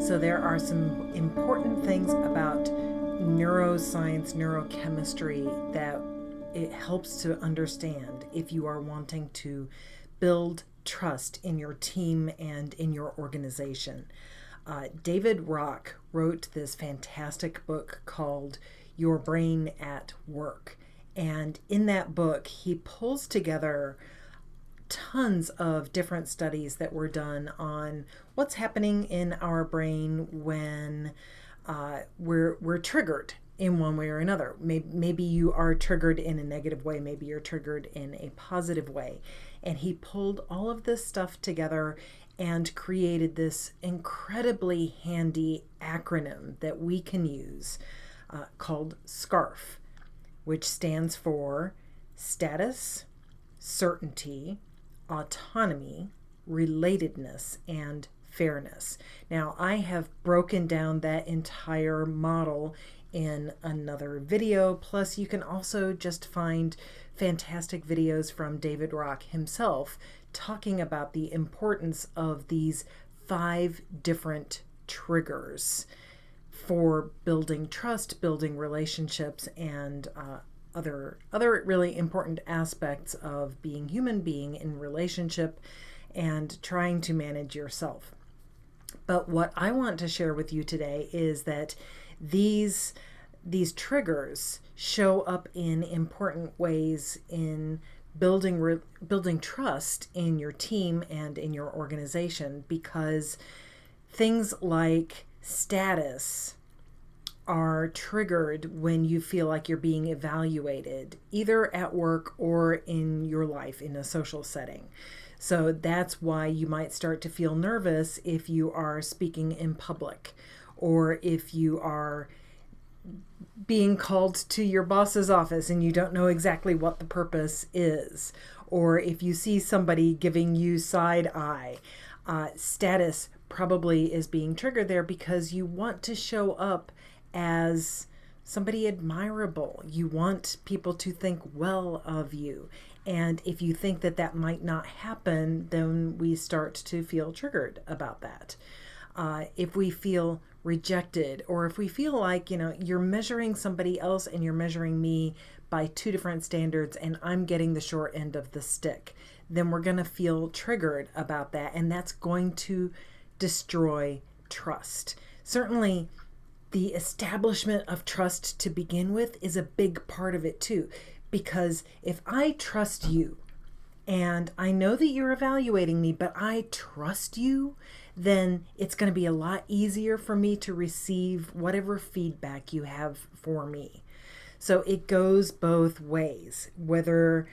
So there are some important things about neuroscience, neurochemistry that it helps to understand if you are wanting to build trust in your team and in your organization. David Rock wrote this fantastic book called Your Brain at Work. And in that book, he pulls together tons of different studies that were done on what's happening in our brain when we're triggered in one way or another. Maybe you are triggered in a negative way, maybe you're triggered in a positive way. And he pulled all of this stuff together and created this incredibly handy acronym that we can use called SCARF, which stands for status, certainty, autonomy, relatedness, and fairness. Now, I have broken down that entire model in another video. Plus, you can also just find fantastic videos from David Rock himself talking about the importance of these 5 different triggers for building trust, building relationships, and other really important aspects of being human, being in relationship, and trying to manage yourself. But what I want to share with you today is that these triggers show up in important ways in building trust in your team and in your organization, because things like status are triggered when you feel like you're being evaluated, either at work or in your life in a social setting. So that's why you might start to feel nervous if you are speaking in public, or if you are being called to your boss's office and you don't know exactly what the purpose is, or if you see somebody giving you side eye. Status probably is being triggered there because you want to show up as somebody admirable. You want people to think well of you. And if you think that that might not happen, then we start to feel triggered about that. If we feel rejected, or if we feel like, you're measuring somebody else and you're measuring me by 2 different standards and I'm getting the short end of the stick, then we're going to feel triggered about that. And that's going to destroy trust. Certainly, the establishment of trust to begin with is a big part of it too, because if I trust you and I know that you're evaluating me, but I trust you, then it's going to be a lot easier for me to receive whatever feedback you have for me. So it goes both ways, whether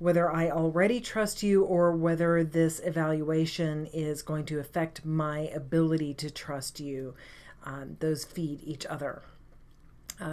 I already trust you or whether this evaluation is going to affect my ability to trust you. Those feed each other.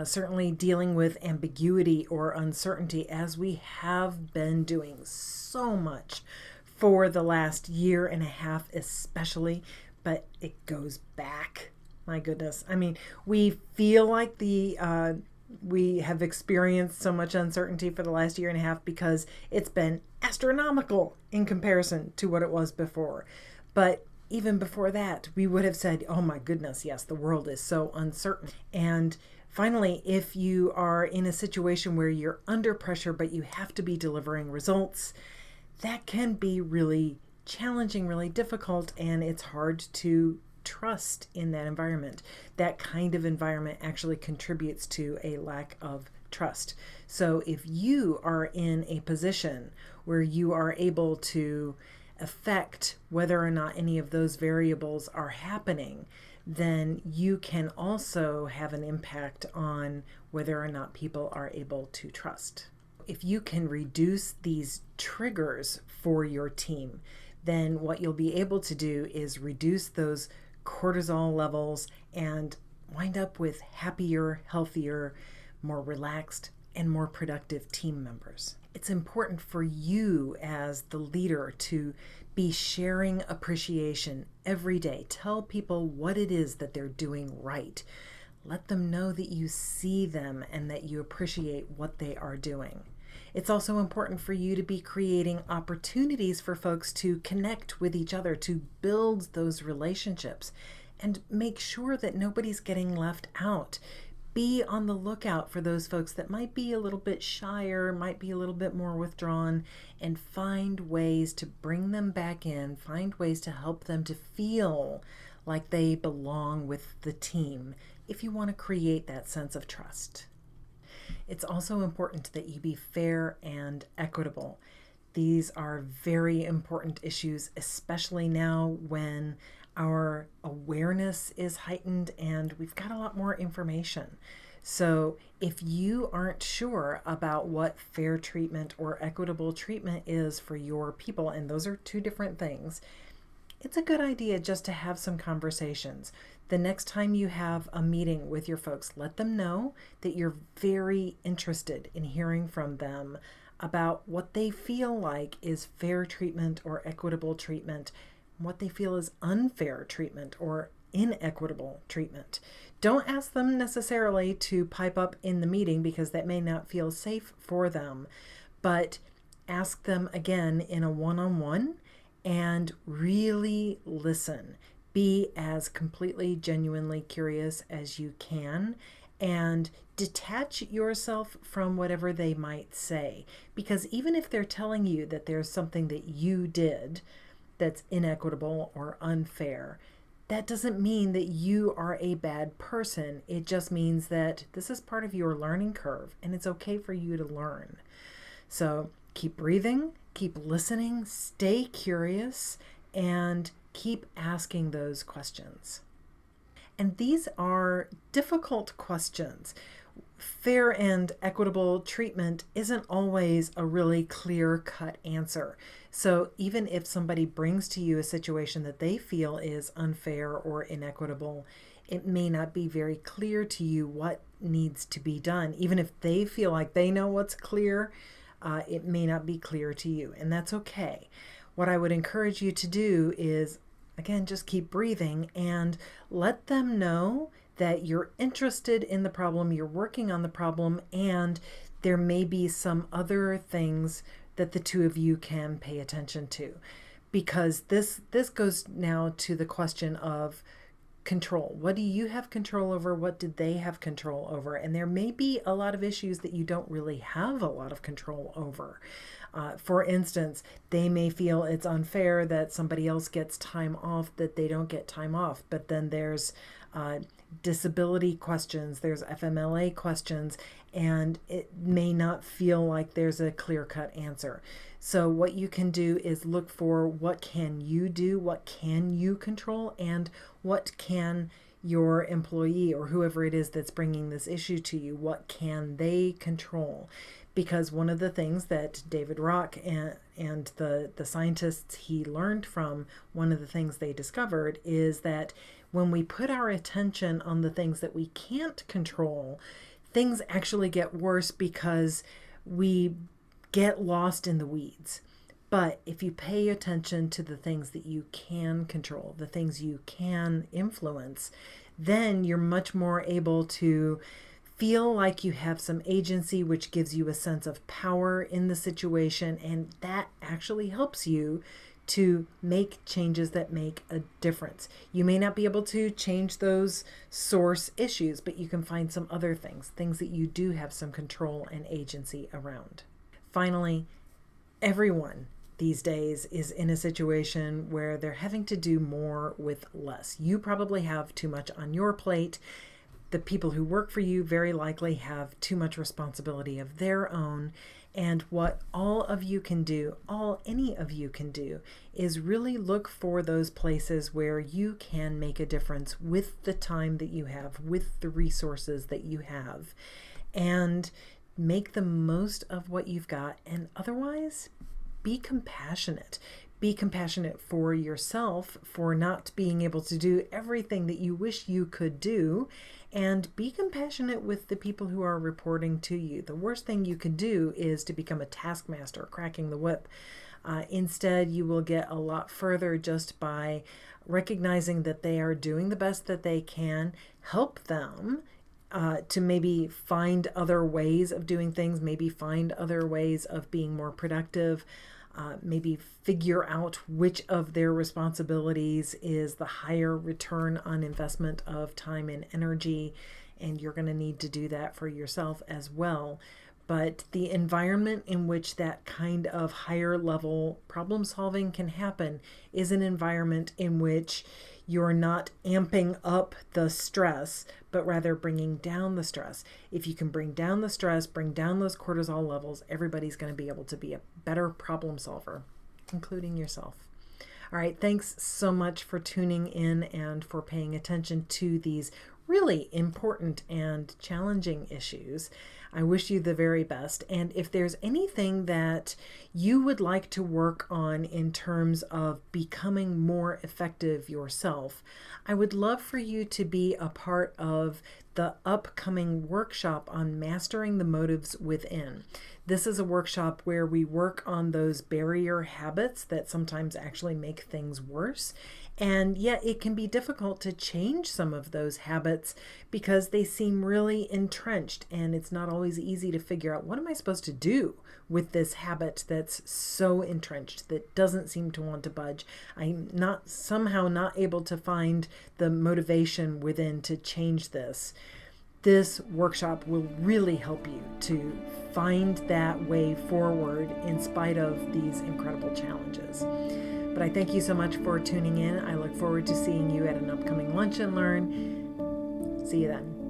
Certainly dealing with ambiguity or uncertainty, as we have been doing so much for the last year and a half especially, but it goes back. My goodness. I mean, we feel like we have experienced so much uncertainty for the last year and a half because it's been astronomical in comparison to what it was before. But even before that, we would have said, oh my goodness, yes, the world is so uncertain. And finally, if you are in a situation where you're under pressure, but you have to be delivering results, that can be really challenging, really difficult, and it's hard to trust in that environment. That kind of environment actually contributes to a lack of trust. So if you are in a position where you are able to affect whether or not any of those variables are happening, then you can also have an impact on whether or not people are able to trust. If you can reduce these triggers for your team, then what you'll be able to do is reduce those cortisol levels and wind up with happier, healthier, more relaxed, and more productive team members. It's important for you as the leader to be sharing appreciation every day. Tell people what it is that they're doing right. Let them know that you see them and that you appreciate what they are doing. It's also important for you to be creating opportunities for folks to connect with each other, to build those relationships. and make sure that nobody's getting left out. Be on the lookout for those folks that might be a little bit shyer, might be a little bit more withdrawn, and find ways to bring them back in, find ways to help them to feel like they belong with the team if you want to create that sense of trust. It's also important that you be fair and equitable. These are very important issues, especially now when our awareness is heightened and we've got a lot more information. So if you aren't sure about what fair treatment or equitable treatment is for your people, and those are two different things, it's a good idea just to have some conversations. The next time you have a meeting with your folks, let them know that you're very interested in hearing from them about what they feel like is fair treatment or equitable treatment, what they feel is unfair treatment or inequitable treatment. Don't ask them necessarily to pipe up in the meeting because that may not feel safe for them, but ask them again in a one-on-one and really listen. Be as completely, genuinely curious as you can and detach yourself from whatever they might say. Because even if they're telling you that there's something that you did that's inequitable or unfair, that doesn't mean that you are a bad person. It just means that this is part of your learning curve and it's okay for you to learn. So keep breathing, keep listening, stay curious, and keep asking those questions. And these are difficult questions. Fair and equitable treatment isn't always a really clear-cut answer. So even if somebody brings to you a situation that they feel is unfair or inequitable, it may not be very clear to you what needs to be done. Even if they feel like they know what's clear, it may not be clear to you, and that's okay. What I would encourage you to do is, again, just keep breathing and let them know that you're interested in the problem, you're working on the problem, and there may be some other things that the two of you can pay attention to. Because this goes now to the question of control. What do you have control over? What did they have control over? And there may be a lot of issues that you don't really have a lot of control over. For instance, they may feel it's unfair that somebody else gets time off, that they don't get time off. But then there's disability questions, there's FMLA questions, and it may not feel like there's a clear-cut answer. So what you can do is look for what can you do, what can you control, and what can your employee or whoever it is that's bringing this issue to you, what can they control? Because one of the things that David Rock and the scientists he learned from, one of the things they discovered is that when we put our attention on the things that we can't control, things actually get worse because we get lost in the weeds. But if you pay attention to the things that you can control, the things you can influence, then you're much more able to feel like you have some agency, which gives you a sense of power in the situation, and that actually helps you to make changes that make a difference. You may not be able to change those source issues, but you can find some other things that you do have some control and agency around. Finally, everyone these days is in a situation where they're having to do more with less. You probably have too much on your plate. The people who work for you very likely have too much responsibility of their own. And what all of you can do, any of you can do, is really look for those places where you can make a difference with the time that you have, with the resources that you have, and make the most of what you've got. And otherwise, be compassionate. Be compassionate for yourself for not being able to do everything that you wish you could do, and be compassionate with the people who are reporting to you. The worst thing you could do is to become a taskmaster, cracking the whip. Instead, you will get a lot further just by recognizing that they are doing the best that they can. Help them to maybe find other ways of doing things, maybe find other ways of being more productive. maybe figure out which of their responsibilities is the higher return on investment of time and energy. And you're going to need to do that for yourself as well. But the environment in which that kind of higher level problem solving can happen is an environment in which you're not amping up the stress, but rather bringing down the stress. If you can bring down the stress, bring down those cortisol levels, everybody's going to be able to be a better problem solver, including yourself. All right, thanks so much for tuning in and for paying attention to these really important and challenging issues. I wish you the very best. And if there's anything that you would like to work on in terms of becoming more effective yourself, I would love for you to be a part of the upcoming workshop on mastering the motives within. This is a workshop where we work on those barrier habits that sometimes actually make things worse. And yet it can be difficult to change some of those habits because they seem really entrenched, and it's not always easy to figure out, what am I supposed to do with this habit that's so entrenched, that doesn't seem to want to budge? I'm somehow not able to find the motivation within to change this. This workshop will really help you to find that way forward in spite of these incredible challenges. But I thank you so much for tuning in. I look forward to seeing you at an upcoming Lunch and Learn. See you then.